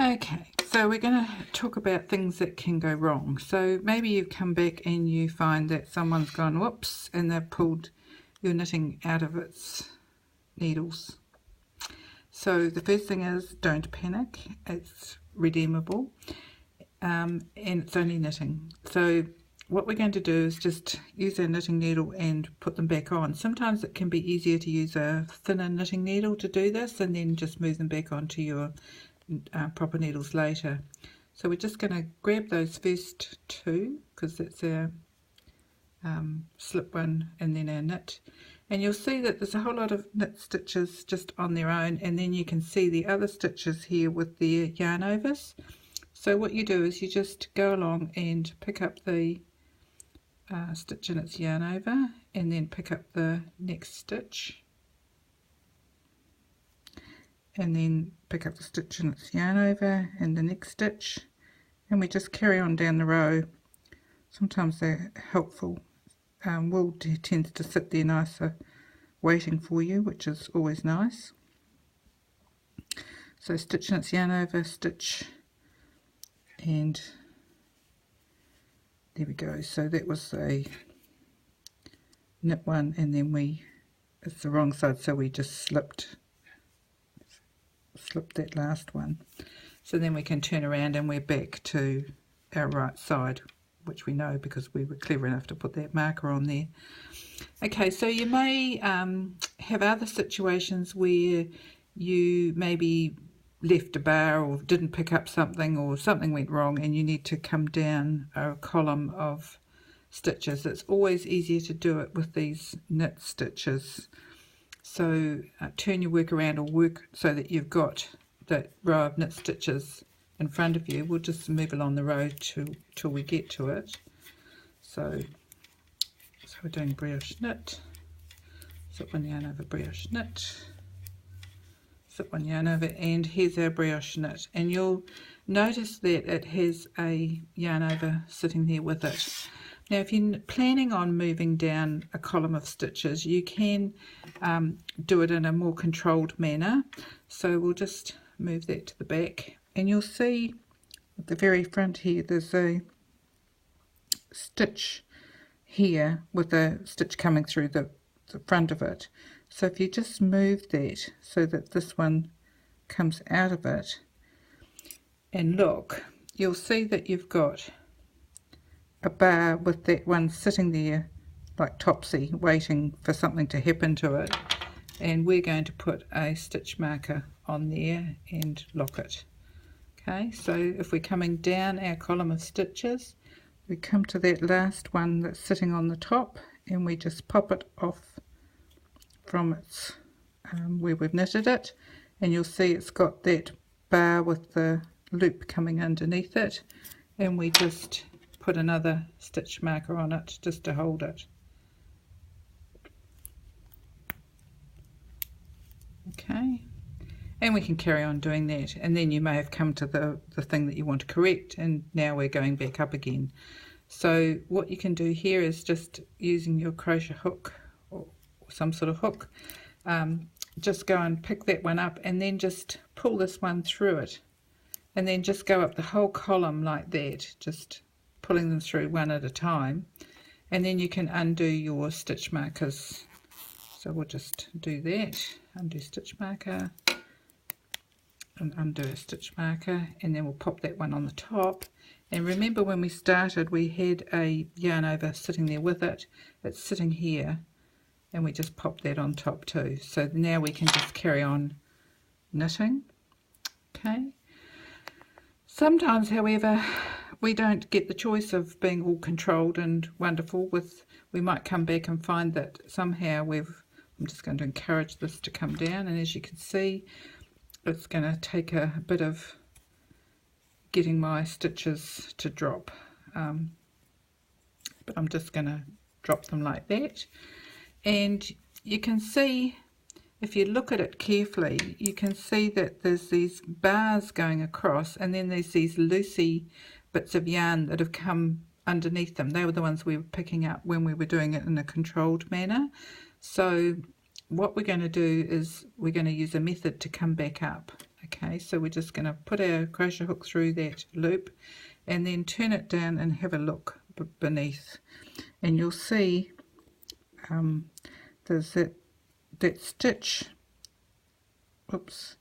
Okay, so we're going to talk about things that can go wrong. So maybe you've come back and you find that someone's gone whoops and they've pulled your knitting out of its needles. So the first thing is, don't panic. It's redeemable, and it's only knitting. So what we're going to do is just use our knitting needle and put them back on. Sometimes it can be easier to use a thinner knitting needle to do this and then just move them back onto your proper needles later. So we're just going to grab those first two, because that's our slip one and then our knit, and you'll see that there's a whole lot of knit stitches just on their own, and then you can see the other stitches here with the yarn overs. So what you do is you just go along and pick up the stitch in its yarn over, and then pick up the next stitch, and then pick up the stitch in its yarn over and the next stitch, and we just carry on down the row. Sometimes they're helpful. Wool tends to sit there nicer waiting for you, which is always nice. So stitch in its yarn over, stitch, and there we go. So that was a knit one, and then it's the wrong side, so we just slipped that last one. So then we can turn around and we're back to our right side, which we know because we were clever enough to put that marker on there. Okay, so you may have other situations where you maybe left a bar or didn't pick up something, or something went wrong and you need to come down a column of stitches. It's always easier to do it with these knit stitches. So turn your work around, or work so that you've got that row of knit stitches in front of you. We'll just move along the row till we get to it. So we're doing brioche knit, slip one yarn over, brioche knit, slip one yarn over, and here's our brioche knit. And you'll notice that it has a yarn over sitting there with it. Now if you're planning on moving down a column of stitches, you can do it in a more controlled manner. So we'll just move that to the back, and you'll see at the very front here there's a stitch here with a stitch coming through the front of it. So if you just move that so that this one comes out of it and look, you'll see that you've got a bar with that one sitting there like topsy, waiting for something to happen to it, and we're going to put a stitch marker on there and lock it. Okay, so if we're coming down our column of stitches, we come to that last one that's sitting on the top, and we just pop it off from its where we've knitted it, and you'll see it's got that bar with the loop coming underneath it, and we just put another stitch marker on it just to hold it. Okay, and we can carry on doing that, and then you may have come to the thing that you want to correct, and now we're going back up again. So what you can do here is just using your crochet hook or some sort of hook, just go and pick that one up and then just pull this one through it, and then just go up the whole column like that, just pulling them through one at a time, and then you can undo your stitch markers. So we'll just do that, undo stitch marker and undo a stitch marker, and then we'll pop that one on the top. And remember, when we started we had a yarn over sitting there with it. It's sitting here, and we just pop that on top too. So now we can just carry on knitting. Okay, sometimes however we don't get the choice of being all controlled and wonderful. We might come back and find that somehow I'm just going to encourage this to come down, and as you can see, it's going to take a bit of getting my stitches to drop, but I'm just going to drop them like that. And you can see, if you look at it carefully, you can see that there's these bars going across, and then there's these loosey bits of yarn that have come underneath them. They were the ones we were picking up when we were doing it in a controlled manner. So what we're going to do is we're going to use a method to come back up. Okay, so we're just going to put our crochet hook through that loop and then turn it down and have a look beneath, and you'll see there's that stitch, oops,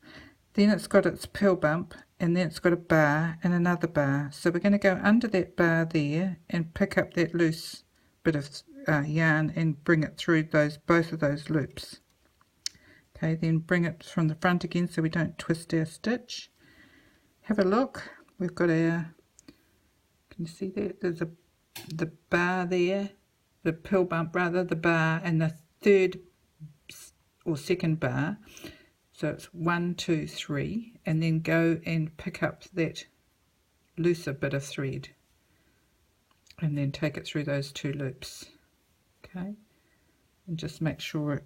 then it's got its purl bump, and then it's got a bar and another bar. So we're going to go under that bar there and pick up that loose bit of yarn and bring it through both of those loops. Okay, then bring it from the front again so we don't twist our stitch. Have a look. We've got our, can you see that? There's the bar there, the purl bump rather, the bar, and the third or second bar. So it's 1, 2, 3, and then go and pick up that looser bit of thread and then take it through those 2 loops. Okay, and just make sure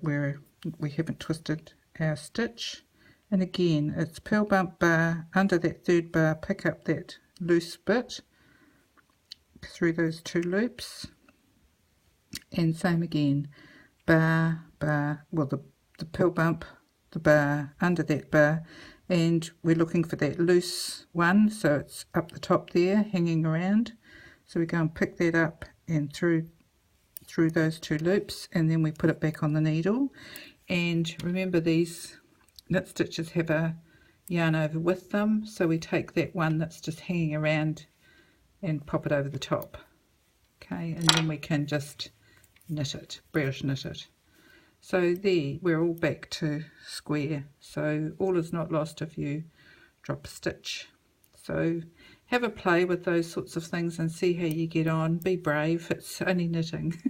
we haven't twisted our stitch. And again, it's purl bump bar, under that third bar pick up that loose bit through those 2 loops, and same again, bar, bar, well the purl bump, the bar, under that bar, and we're looking for that loose one, so it's up the top there hanging around. So we go and pick that up and through those 2 loops, and then we put it back on the needle. And remember, these knit stitches have a yarn over with them, so we take that one that's just hanging around and pop it over the top. Okay, and then we can just knit it, brioche knit it. So there, we're all back to square. So all is not lost if you drop a stitch. So have a play with those sorts of things and see how you get on. Be brave, it's only knitting.